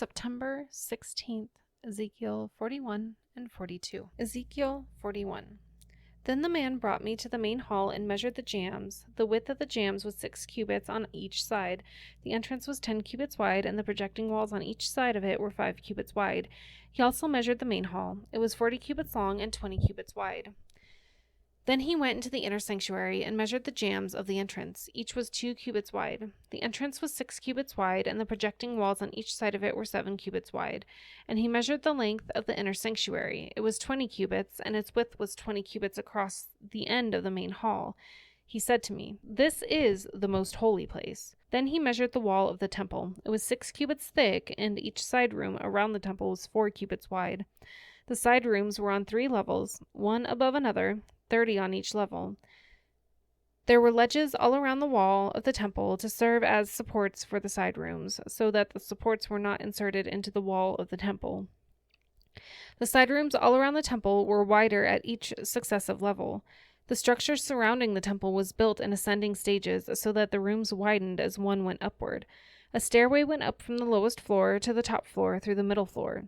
September 16th, Ezekiel 41 and 42. Ezekiel 41. Then the man brought me to the main hall and measured the jambs. The width of the jambs was 6 cubits on each side. The entrance was 10 cubits wide, and the projecting walls on each side of it were 5 cubits wide. He also measured the main hall. It was 40 cubits long and 20 cubits wide. Then he went into the inner sanctuary and measured the jambs of the entrance. Each was 2 cubits wide. The entrance was 6 cubits wide, and the projecting walls on each side of it were 7 cubits wide. And he measured the length of the inner sanctuary. It was 20 cubits, and its width was 20 cubits across the end of the main hall. He said to me, "This is the most holy place." Then he measured the wall of the temple. It was 6 cubits thick, and each side room around the temple was 4 cubits wide. The side rooms were on 3 levels, one above another, 30 on each level. There were ledges all around the wall of the temple to serve as supports for the side rooms, so that the supports were not inserted into the wall of the temple. The side rooms all around the temple were wider at each successive level. The structure surrounding the temple was built in ascending stages, so that the rooms widened as one went upward. A stairway went up from the lowest floor to the top floor through the middle floor.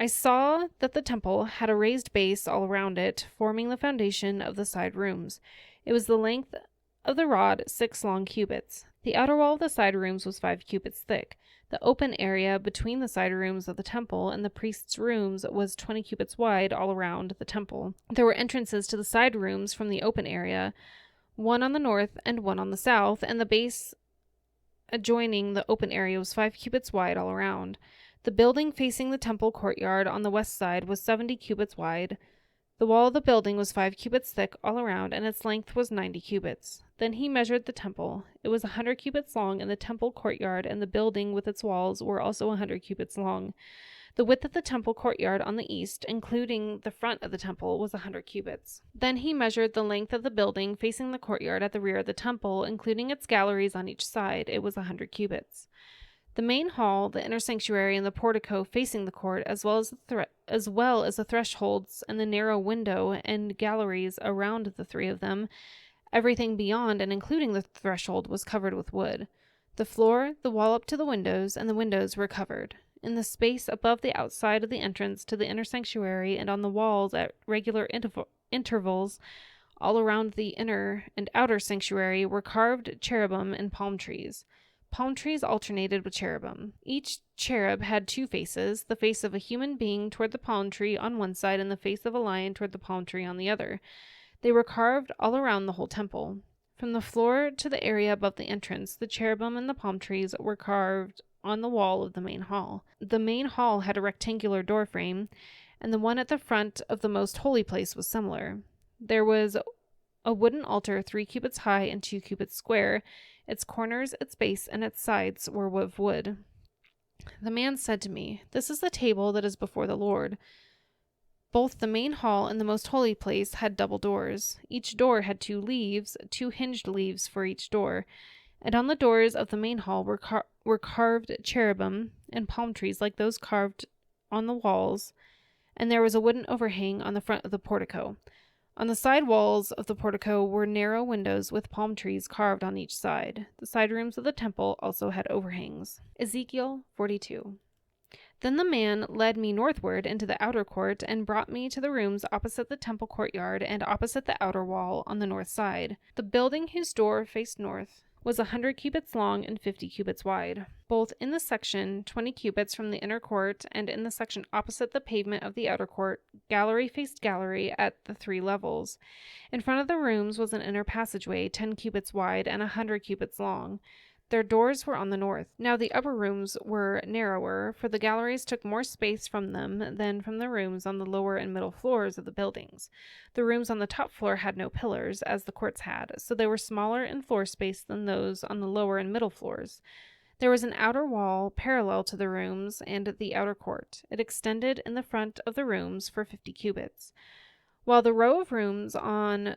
I saw that the temple had a raised base all around it, forming the foundation of the side rooms. It was the length of the rod 6 long cubits. The outer wall of the side rooms was 5 cubits thick. The open area between the side rooms of the temple and the priests' rooms was 20 cubits wide all around the temple. There were entrances to the side rooms from the open area, one on the north and one on the south, and the base adjoining the open area was 5 cubits wide all around. The building facing the temple courtyard on the west side was 70 cubits wide. The wall of the building was 5 cubits thick all around, and its length was 90 cubits. Then he measured the temple. It was 100 cubits long, and the temple courtyard and the building with its walls were also 100 cubits long. The width of the temple courtyard on the east, including the front of the temple, was 100 cubits. Then he measured the length of the building facing the courtyard at the rear of the temple, including its galleries on each side. It was 100 cubits. The main hall, the inner sanctuary, and the portico facing the court, as well as the thresholds and the narrow window and galleries around the 3 of them, everything beyond and including the threshold was covered with wood. The floor, the wall up to the windows, and the windows were covered. In the space above the outside of the entrance to the inner sanctuary and on the walls at regular intervals all around the inner and outer sanctuary were carved cherubim and palm trees. Palm trees alternated with cherubim. Each cherub had 2 faces, the face of a human being toward the palm tree on one side and the face of a lion toward the palm tree on the other. They were carved all around the whole temple. From the floor to the area above the entrance, the cherubim and the palm trees were carved on the wall of the main hall. The main hall had a rectangular door frame, and the one at the front of the most holy place was similar. There was a wooden altar 3 cubits high and 2 cubits square. Its corners, its base, and its sides were of wood. The man said to me, "This is the table that is before the Lord." Both the main hall and the most holy place had double doors. Each door had 2 leaves, 2 hinged leaves for each door. And on the doors of the main hall were carved cherubim and palm trees like those carved on the walls, and there was a wooden overhang on the front of the portico. On the side walls of the portico were narrow windows with palm trees carved on each side. The side rooms of the temple also had overhangs. Ezekiel 42. Then the man led me northward into the outer court and brought me to the rooms opposite the temple courtyard and opposite the outer wall on the north side. The building whose door faced north was 100 cubits long and 50 cubits wide. Both in the section 20 cubits from the inner court and in the section opposite the pavement of the outer court, gallery faced gallery at the 3 levels. In front of the rooms was an inner passageway 10 cubits wide and 100 cubits long. Their doors were on the north. Now the upper rooms were narrower, for the galleries took more space from them than from the rooms on the lower and middle floors of the buildings. The rooms on the top floor had no pillars, as the courts had, so they were smaller in floor space than those on the lower and middle floors. There was an outer wall parallel to the rooms and the outer court. It extended in the front of the rooms for 50 cubits. While the row of rooms on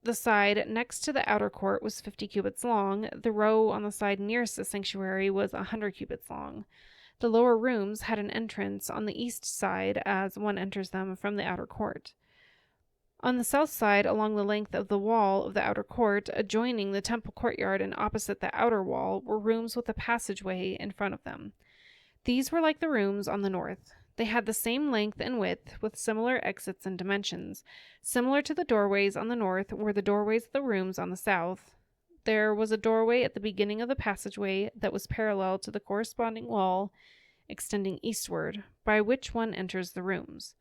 the side next to the outer court was 50 cubits long, the row on the side nearest the sanctuary was 100 cubits long. The lower rooms had an entrance on the east side as one enters them from the outer court. On the south side, along the length of the wall of the outer court, adjoining the temple courtyard and opposite the outer wall, were rooms with a passageway in front of them. These were like the rooms on the north. They had the same length and width, with similar exits and dimensions. Similar to the doorways on the north were the doorways of the rooms on the south. There was a doorway at the beginning of the passageway that was parallel to the corresponding wall extending eastward, by which one enters the rooms.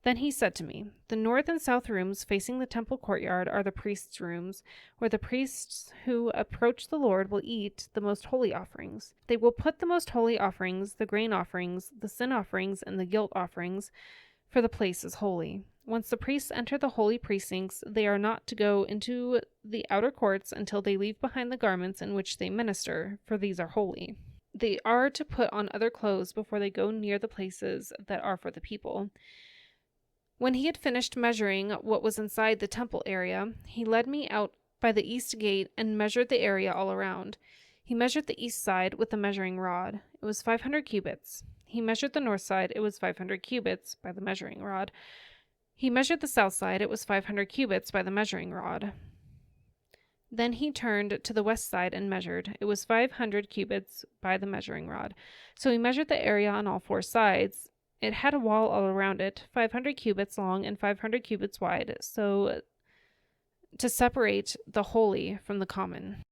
Then he said to me, "The north and south rooms facing the temple courtyard are the priests' rooms, where the priests who approach the Lord will eat the most holy offerings. They will put the most holy offerings, the grain offerings, the sin offerings, and the guilt offerings, for the place is holy. Once the priests enter the holy precincts, they are not to go into the outer courts until they leave behind the garments in which they minister, for these are holy. They are to put on other clothes before they go near the places that are for the people." When he had finished measuring what was inside the temple area, he led me out by the east gate and measured the area all around. He measured the east side with the measuring rod. It was 500 cubits. He measured the north side. It was 500 cubits by the measuring rod. He measured the south side. It was 500 cubits by the measuring rod. Then he turned to the west side and measured. It was 500 cubits by the measuring rod. So he measured the area on all four sides. It had a wall all around it, 500 cubits long and 500 cubits wide, so to separate the holy from the common.